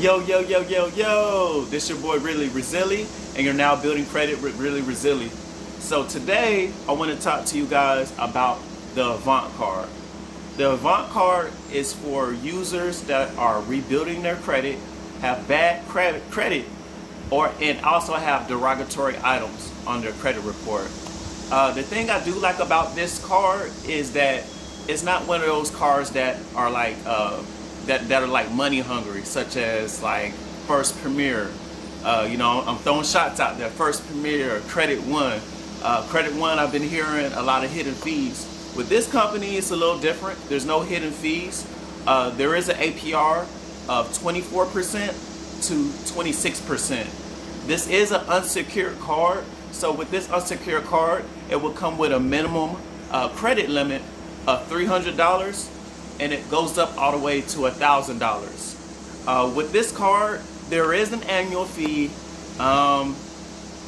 Yo, yo, yo, yo, yo! This your boy Really Resilly, and you're now building credit with Really Resilly. So today, I want to talk to you guys about the Avant card. The Avant card is for users that are rebuilding their credit, have bad credit, and also have derogatory items on their credit report. The thing I do like about this card is that it's not one of those cards that are like that are like money hungry, such as like First Premier. I'm throwing shots out there. First Premier, Credit One. Credit One, I've been hearing a lot of hidden fees. With this company, it's a little different. There's no hidden fees. There is an APR of 24% to 26%. This is an unsecured card. So with this unsecured card, it will come with a minimum credit limit of $300, and it goes up all the way to $1,000. With this card, there is an annual fee. I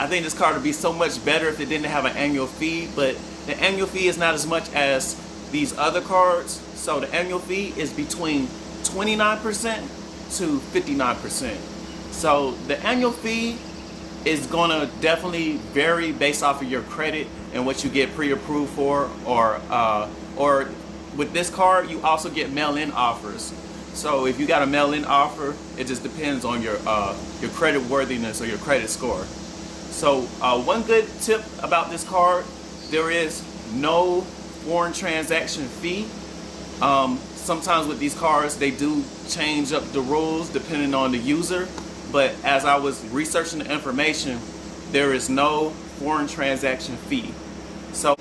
think this card would be so much better if it didn't have an annual fee, but the annual fee is not as much as these other cards. So the annual fee is between 29% to 59%. So the annual fee is gonna definitely vary based off of your credit and what you get pre-approved for, or with this card, you also get mail-in offers. So if you got a mail-in offer, it just depends on your credit worthiness or your credit score. So one good tip about this card, there is no foreign transaction fee. Sometimes with these cards, they do change up the rules depending on the user. But as I was researching the information, there is no foreign transaction fee. So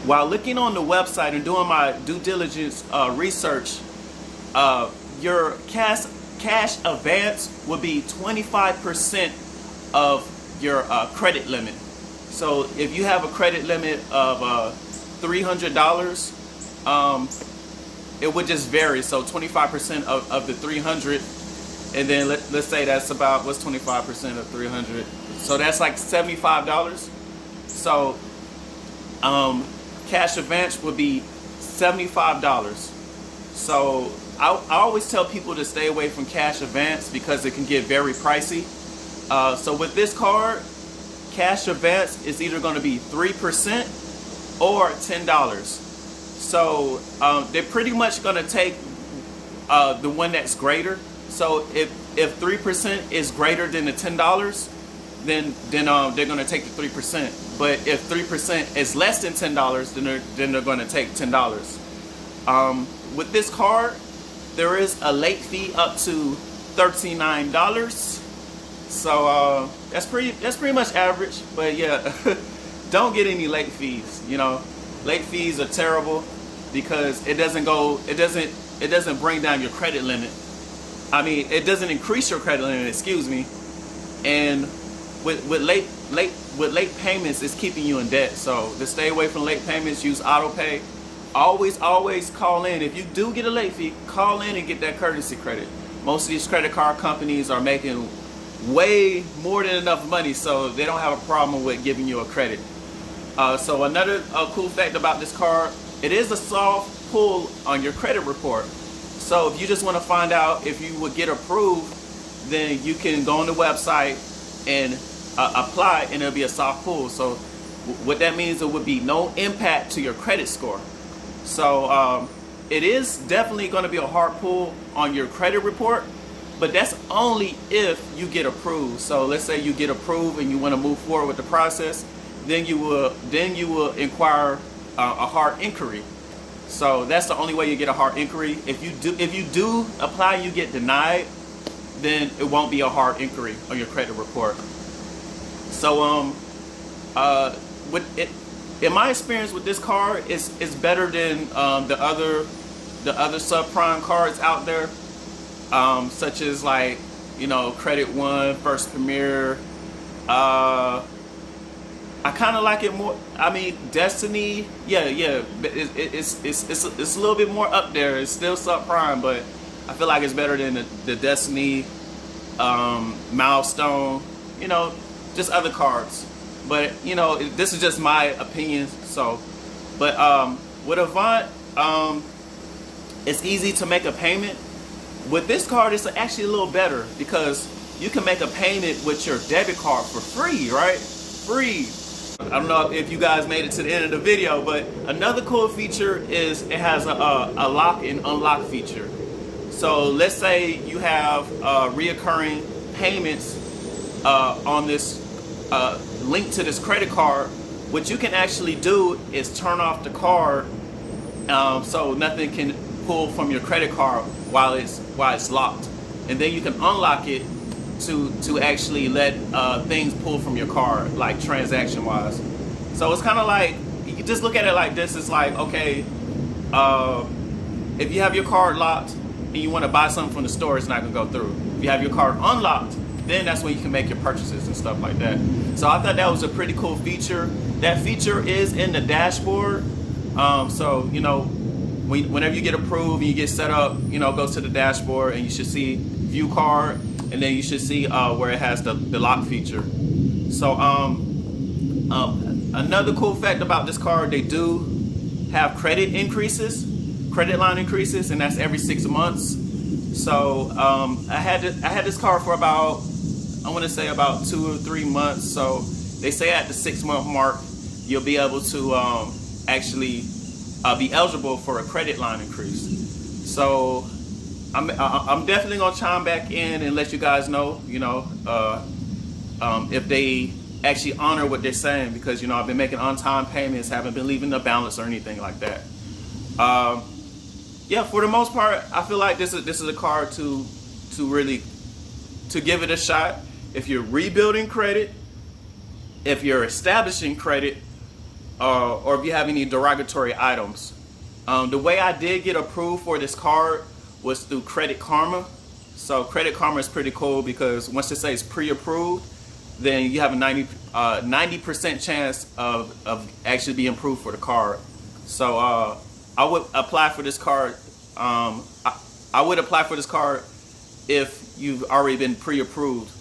while looking on the website and doing my due diligence research, your cash advance would be 25% of your credit limit. So if you have a credit limit of $300, it would just vary. So 25% of the 300, and then let's say that's about, what's 25% of 300? So that's like $75. So cash advance would be $75. So I always tell people to stay away from cash advance because it can get very pricey. So with this card, cash advance is either going to be 3% or $10. So they're pretty much going to take the one that's greater. So if 3% is greater than the $10, then they're going to take the 3%. But if 3% is less than $10, then they're going to take $10. With this card, there is a late fee up to $39. So that's pretty much average. But yeah, don't get any late fees. Late fees are terrible because it doesn't bring down your credit limit. I mean, it doesn't increase your credit limit, excuse me. And with late payments, it's keeping you in debt. So to stay away from late payments, use auto pay. Always call in. If you do get a late fee, call in and get that courtesy credit. Most of these credit card companies are making way more than enough money, so they don't have a problem with giving you a credit. So another cool fact about this card, it is a soft pull on your credit report. So if you just want to find out if you would get approved, then you can go on the website and apply, and it'll be a soft pull. So what that means, it would be no impact to your credit score. So it is definitely going to be a hard pull on your credit report, but that's only if you get approved. So let's say you get approved and you want to move forward with the process, then you will inquire a hard inquiry. So that's the only way you get a hard inquiry. If you do apply, you get denied, then it won't be a hard inquiry on your credit report. So in my experience with this card, it's better than the other subprime cards out there, such as like Credit One, First Premier. I kind of like it more. I mean, Destiny, yeah, it's a little bit more up there. It's still subprime, but I feel like it's better than the Destiny, Milestone, just other cards. But this is just my opinion. So, but with Avant, it's easy to make a payment. with this card, it's actually a little better because you can make a payment with your debit card for free, right? Free. I don't know if you guys made it to the end of the video, but another cool feature is it has a lock and unlock feature. So let's say you have reoccurring payments on this link to this credit card. What you can actually do is turn off the card so nothing can pull from your credit card while it's locked, and then you can unlock it to actually let things pull from your card, like transaction wise. So it's kind of like, you can just look at it like this. It's like, okay, if you have your card locked and you want to buy something from the store, it's not gonna go through. If you have your card unlocked, then that's when you can make your purchases and stuff like that. So I thought that was a pretty cool feature. That feature is in the dashboard. So you know, whenever you get approved and you get set up, you know, go to the dashboard and you should see view card, and then you should see where it has the lock feature. So another cool fact about this card, they do have credit line increases, and that's every 6 months. So I had this card for about, I want to say about 2 or 3 months. So they say at the 6-month mark, you'll be able to actually be eligible for a credit line increase. So I'm definitely gonna chime back in and let you guys know, you know, if they actually honor what they're saying, because, you know, I've been making on-time payments, haven't been leaving the balance or anything like that. Yeah, for the most part, I feel like this is a card to really give it a shot. If you're rebuilding credit, if you're establishing credit, or if you have any derogatory items. The way I did get approved for this card was through Credit Karma. So Credit Karma is pretty cool because once it says pre-approved, then you have a 90% chance of actually being approved for the card. So I would apply for this card. I would apply for this card if you've already been pre-approved.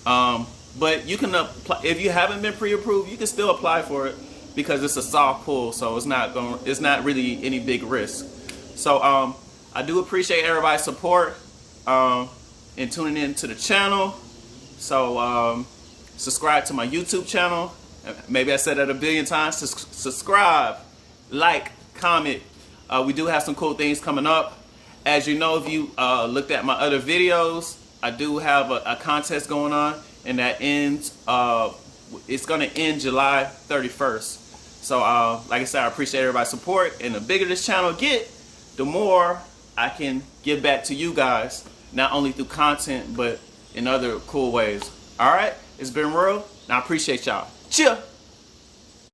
But you can apply if you haven't been pre-approved. You can still apply for it because it's a soft pull, so it's not really any big risk. So I do appreciate everybody's support and tuning in to the channel. So subscribe to my YouTube channel. Maybe I said that a billion times. Subscribe, like, comment. We do have some cool things coming up. As you know, if you looked at my other videos, I do have a contest going on, and that ends. It's going to end July 31st. So, like I said, I appreciate everybody's support, and the bigger this channel get, the more I can give back to you guys, not only through content, but in other cool ways. All right, it's been real, and I appreciate y'all. Cheer.